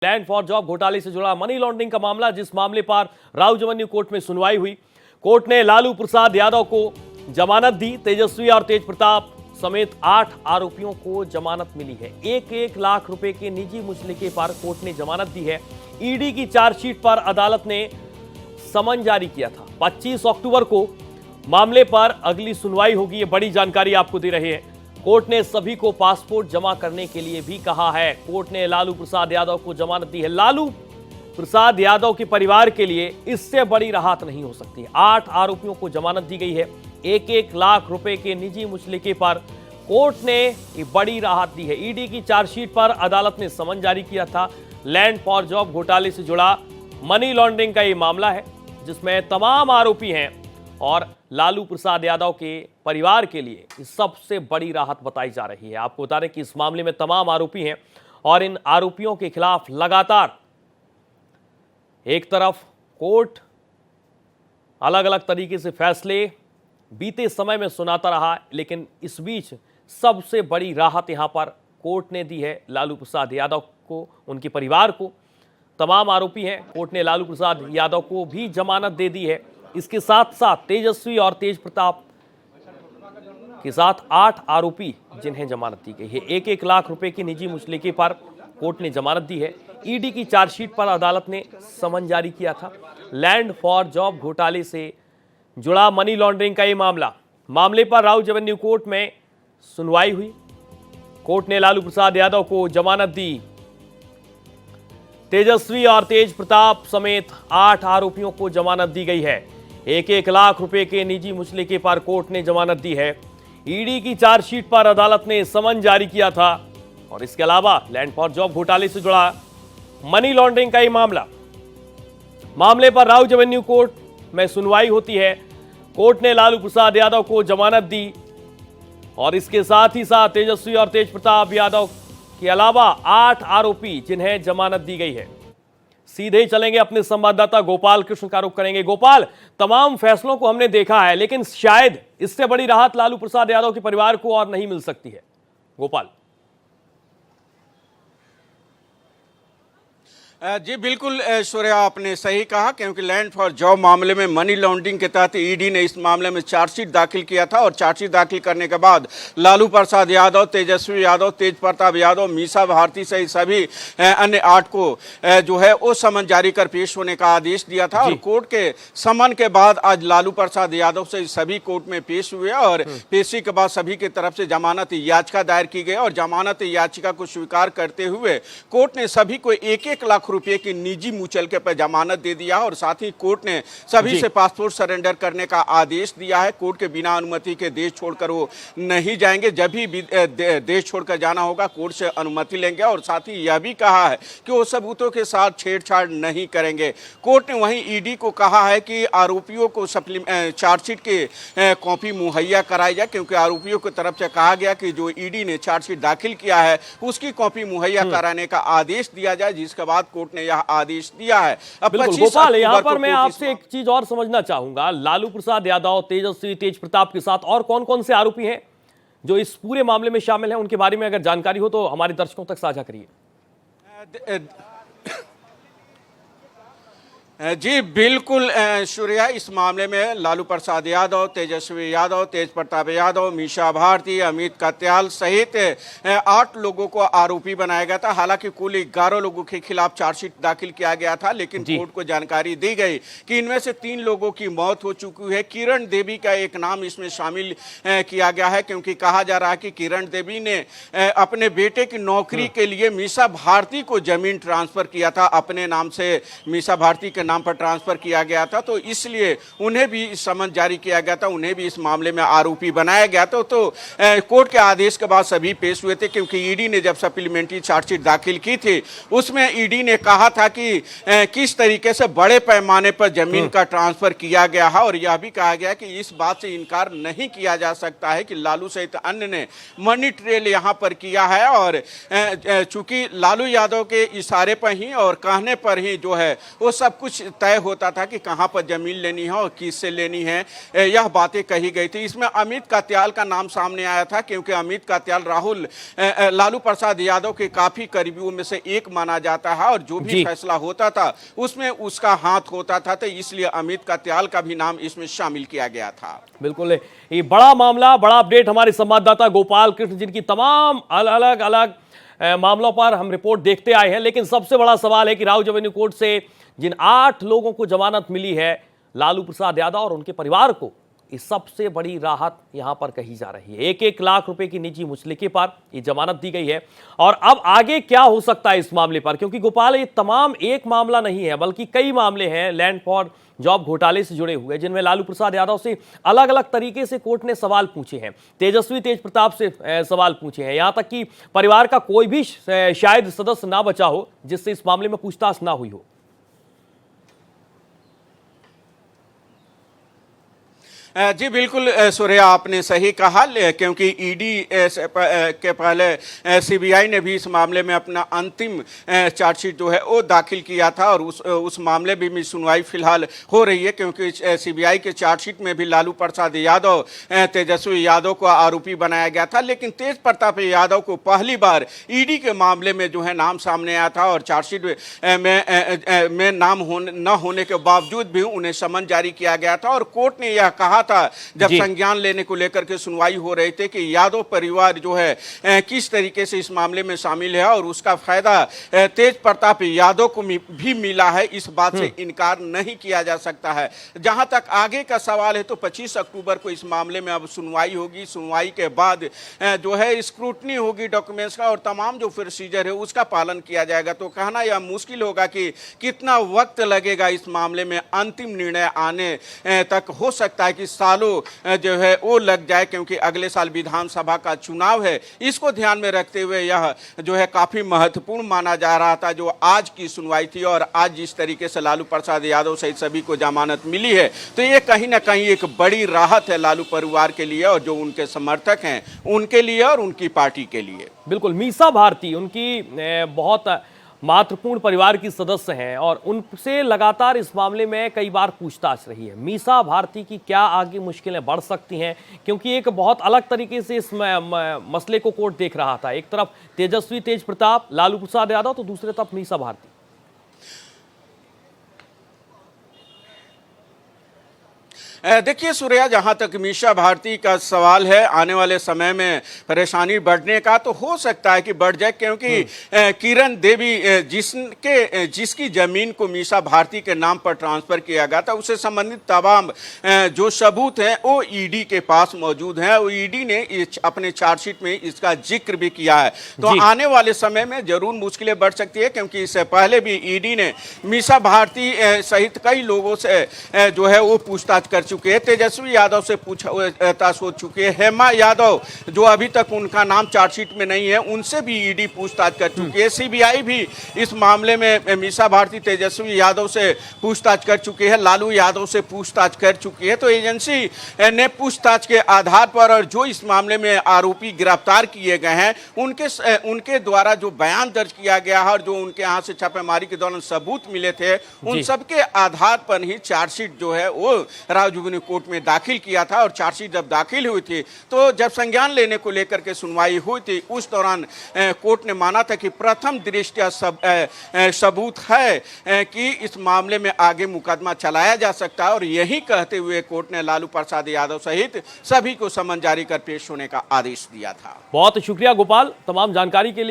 Land for job घोटाले से जुड़ा मनी लॉन्ड्रिंग का मामला, जिस मामले पर राउजवन्यू कोर्ट में सुनवाई हुई। कोर्ट ने लालू प्रसाद यादव को जमानत दी। तेजस्वी और तेज प्रताप समेत 8 आरोपियों को जमानत मिली है। 1-1 लाख रुपए के निजी मुचलके पर कोर्ट ने जमानत दी है। ईडी की चार्जशीट पर अदालत ने समन जारी किया था। 25 अक्टूबर को मामले पर अगली सुनवाई होगी। ये बड़ी जानकारी आपको दे रहे हैं। कोर्ट ने सभी को पासपोर्ट जमा करने के लिए भी कहा है। कोर्ट ने लालू प्रसाद यादव को जमानत दी है। लालू प्रसाद यादव के परिवार के लिए इससे बड़ी राहत नहीं हो सकती। 8 आरोपियों को जमानत दी गई है। 1-1 लाख रुपए के निजी मुचलके पर कोर्ट ने बड़ी राहत दी है। ईडी की चार्जशीट पर अदालत ने समन जारी किया था। लैंड फॉर जॉब घोटाले से जुड़ा मनी लॉन्ड्रिंग का यह मामला है, जिसमें तमाम आरोपी हैं और लालू प्रसाद यादव के परिवार के लिए सबसे बड़ी राहत बताई जा रही है। आपको बता दें कि इस मामले में तमाम आरोपी हैं और इन आरोपियों के खिलाफ लगातार एक तरफ कोर्ट अलग अलग तरीके से फैसले बीते समय में सुनाता रहा, लेकिन इस बीच सबसे बड़ी राहत यहां पर कोर्ट ने दी है लालू प्रसाद यादव को, उनके परिवार को। तमाम आरोपी हैं। कोर्ट ने लालू प्रसाद यादव को भी जमानत दे दी है। इसके साथ साथ तेजस्वी और तेज प्रताप के साथ 8 आरोपी जिन्हें जमानत दी गई है। 1-1 लाख रुपए की निजी मुचलके पर कोर्ट ने जमानत दी है। ईडी की चार्जशीट पर अदालत ने समन जारी किया था। लैंड फॉर जॉब घोटाले से जुड़ा मनी लॉन्ड्रिंग का यह मामले पर राउजवन्यू कोर्ट में सुनवाई हुई। कोर्ट ने लालू प्रसाद यादव को जमानत दी। तेजस्वी और तेज प्रताप समेत 8 आरोपियों को जमानत दी गई है। 1-1 लाख रुपए के निजी मुचलके पर कोर्ट ने जमानत दी है। ईडी की चार्जशीट पर अदालत ने समन जारी किया था। और इसके अलावा लैंड फॉर जॉब घोटाले से जुड़ा मनी लॉन्ड्रिंग का यह मामले पर राउजवन्यू कोर्ट में सुनवाई होती है। कोर्ट ने लालू प्रसाद यादव को जमानत दी और इसके साथ ही साथ तेजस्वी और तेज प्रताप यादव के अलावा 8 आरोपी जिन्हें जमानत दी गई है। सीधे चलेंगे अपने संवाददाता गोपाल कृष्ण का रुख करेंगे। गोपाल, तमाम फैसलों को हमने देखा है, लेकिन शायद इससे बड़ी राहत लालू प्रसाद यादव के परिवार को और नहीं मिल सकती है। गोपाल जी बिल्कुल सूर्या, आपने सही कहा, क्योंकि लैंड फॉर जॉब मामले में मनी लॉन्ड्रिंग के तहत ईडी ने इस मामले में चार्जशीट दाखिल किया था और चार्जशीट दाखिल करने के बाद लालू प्रसाद यादव, तेजस्वी यादव, तेज प्रताप यादव, मीसा भारती सहित सभी अन्य 8 को जो है वो समन जारी कर पेश होने का आदेश दिया था। और कोर्ट के समन के बाद आज लालू प्रसाद यादव से सभी कोर्ट में पेश हुए और पेशी के बाद सभी की तरफ से जमानत याचिका दायर की गई और जमानत याचिका को स्वीकार करते हुए कोर्ट ने सभी को 1-1 लाख रुपए की निजी मुचलके पर जमानत दे दिया और साथ ही कोर्ट ने सभी से पासपोर्ट सरेंडर करने का आदेश दिया है। कोर्ट के बिना अनुमति के देश छोड़कर वो नहीं जाएंगे। जब भी देश छोड़कर जाना होगा कोर्ट से अनुमति लेंगे और साथ ही यह भी कहा है कि वो सबूतों के साथ छेड़छाड़ नहीं करेंगे। कोर्ट ने वहीं ईडी को कहा है कि आरोपियों को चार्जशीट की कॉपी मुहैया कराई जाए, क्योंकि आरोपियों की तरफ से कहा गया कि जो ईडी ने चार्जशीट दाखिल किया है उसकी कॉपी मुहैया कराने का आदेश दिया जाए, जिसके बाद कोर्ट ने यह आदेश दिया है। अब गोपाल, यहां पर मैं आपसे एक चीज और समझना चाहूंगा। लालू प्रसाद यादव, तेजस्वी, तेज प्रताप के साथ और कौन कौन से आरोपी हैं जो इस पूरे मामले में शामिल हैं? उनके बारे में अगर जानकारी हो तो हमारे दर्शकों तक साझा करिए। जी बिल्कुल सूर्या, इस मामले में लालू प्रसाद यादव, तेजस्वी यादव, तेज प्रताप यादव, मीसा भारती, अमित कत्याल सहित 8 लोगों को आरोपी बनाया गया था। हालांकि कुल 11 लोगों के खिलाफ चार्जशीट दाखिल किया गया था, लेकिन कोर्ट को जानकारी दी गई कि इनमें से 3 लोगों की मौत हो चुकी है। किरण देवी का एक नाम इसमें शामिल किया गया है, क्योंकि कहा जा रहा है कि किरण देवी ने अपने बेटे की नौकरी के लिए मीसा भारती को जमीन ट्रांसफर किया था। अपने नाम से मीसा भारती के नाम पर ट्रांसफर किया गया था, तो इसलिए उन्हें भी समन जारी किया गया था, उन्हें भी इस मामले में आरोपी बनाया गया था। तो कोर्ट के आदेश के बाद सभी पेश हुए थे, क्योंकि ईडी ने जब सप्लीमेंट्री चार्जशीट दाखिल की थी उसमें ईडी ने कहा था कि किस तरीके से बड़े पैमाने पर जमीन का ट्रांसफर किया गया है और यह भी कहा गया कि इस बात से इनकार नहीं किया जा सकता है कि लालू सहित अन्य ने मनी ट्रेल यहां पर किया है। और चूंकि लालू यादव के इशारे पर ही और कहने पर ही जो है वो सब कुछ कुछ तय होता था कि कहाँ पर जमीन लेनी है और किससे लेनी है, यह बातें कही गई थी। इसमें अमित कात्याल का नाम सामने आया था, क्योंकि अमित कात्याल लालू प्रसाद यादव के काफी करीबियों में से एक माना जाता है और जो भी फैसला होता था उसमें उसका हाथ होता था, तो इसलिए अमित कात्याल का भी नाम इसमें शामिल किया गया था। बिल्कुल, ये बड़ा मामला, बड़ा अपडेट हमारे संवाददाता गोपाल कृष्ण, जिनकी तमाम अलग अलग मामलों पर हम रिपोर्ट देखते आए हैं। लेकिन सबसे बड़ा सवाल है कि राउज एवेन्यू कोर्ट से जिन 8 लोगों को जमानत मिली है, लालू प्रसाद यादव और उनके परिवार को, इस सबसे बड़ी राहत यहां पर कही जा रही है। 1-1 लाख रुपए की निजी मुचलके पर यह जमानत दी गई है। और अब आगे क्या हो सकता है इस मामले पर, क्योंकि गोपाल, ये तमाम एक मामला नहीं है बल्कि कई मामले हैं लैंड फॉर जॉब घोटाले से जुड़े हुए, जिनमें लालू प्रसाद यादव से अलग अलग तरीके से कोर्ट ने सवाल पूछे हैं, तेज प्रताप से सवाल पूछे हैं, यहां तक कि परिवार का कोई भी शायद सदस्य ना बचा हो जिससे इस मामले में पूछताछ ना हुई हो। जी बिल्कुल सूर्या, आपने सही कहा, क्योंकि ईडी के पहले सीबीआई ने भी इस मामले में अपना अंतिम चार्जशीट जो है वो दाखिल किया था और उस मामले में सुनवाई फिलहाल हो रही है, क्योंकि सीबीआई के चार्जशीट में भी लालू प्रसाद यादव, तेजस्वी यादव को आरोपी बनाया गया था। लेकिन तेज प्रताप यादव को पहली बार ईडी के मामले में जो है नाम सामने आया था और चार्जशीट में नाम न होने के बावजूद भी उन्हें समन जारी किया गया था और कोर्ट ने यह कहा था जब संज्ञान लेने को लेकर के सुनवाई हो रही थी कि यादव परिवार जो है किस तरीके से इस मामले में शामिल है और उसका फायदा तेज प्रताप यादव को भी मिला है, इस बात से इनकार नहीं किया जा सकता है। जहां तक आगे का सवाल है तो 25 अक्टूबर को इस मामले में अब सुनवाई होगी। सुनवाई के बाद जो है स्क्रूटनी होगी डॉक्यूमेंट्स का और तमाम जो प्रोसीजर है उसका पालन किया जाएगा। तो कहना यह मुश्किल होगा कि कितना वक्त लगेगा इस मामले में अंतिम निर्णय आने तक। हो सकता है कि सालों जो है वो लग जाए, क्योंकि अगले साल विधानसभा का चुनाव है। इसको ध्यान में रखते हुए यह जो है काफी महत्वपूर्ण माना जा रहा था जो आज की सुनवाई थी। और आज जिस तरीके से लालू प्रसाद यादव सहित सभी को जमानत मिली है तो ये कहीं ना कहीं एक बड़ी राहत है लालू परिवार के लिए और जो उनके समर्थक हैं उनके लिए और उनकी पार्टी के लिए। बिल्कुल, मीसा भारती उनकी बहुत महत्वपूर्ण परिवार की सदस्य हैं और उनसे लगातार इस मामले में कई बार पूछताछ रही है। मीसा भारती की क्या आगे मुश्किलें बढ़ सकती हैं, क्योंकि एक बहुत अलग तरीके से इस मसले को कोर्ट देख रहा था। एक तरफ तेज प्रताप लालू प्रसाद यादव तो दूसरी तरफ मीसा भारती। देखिए सूर्या, जहां तक मीसा भारती का सवाल है आने वाले समय में परेशानी बढ़ने का, तो हो सकता है कि बढ़ जाए, क्योंकि किरण देवी जिसकी जमीन को मीसा भारती के नाम पर ट्रांसफर किया गया था उससे संबंधित तमाम जो सबूत हैं वो ईडी के पास मौजूद हैं और ईडी ने अपने चार्जशीट में इसका जिक्र भी किया है। तो आने वाले समय में जरूर मुश्किलें बढ़ सकती है, क्योंकि इससे पहले भी ईडी ने मीसा भारती सहित कई लोगों से जो है वो पूछताछ कर चुके हैं। तेजस्वी यादव से पूछताछ हो चुकी है। हेमा यादव जो अभी तक उनका नाम चार्जशीट में नहीं है उनसे भी ईडी पूछताछ कर चुकी है। सीबीआई भी इस मामले में मीसा भारती तेजस्वी यादव से पूछताछ कर चुकी है, लालू यादव से पूछताछ कर चुकी है। तो एजेंसी ने पूछताछ के आधार पर और जो इस मामले में आरोपी गिरफ्तार किए गए हैं उनके द्वारा जो बयान दर्ज किया गया है और जो उनके यहाँ से छापेमारी के दौरान सबूत मिले थे उन सबके आधार पर ही चार्जशीट जो है वो राउज एवेन्यू कोर्ट में दाखिल किया था। और चार्जशीट जब दाखिल हुई थी तो जब संज्ञान लेने को लेकर के सुनवाई हुई थी उस दौरान कोर्ट ने माना था कि प्रथम दृष्टया सबूत है कि इस मामले में आगे मुकदमा चलाया जा सकता है। और यही कहते हुए कोर्ट ने लालू प्रसाद यादव सहित सभी को समन जारी कर पेश होने का आदेश दिया था। बहुत शुक्रिया गोपाल तमाम जानकारी के लिए।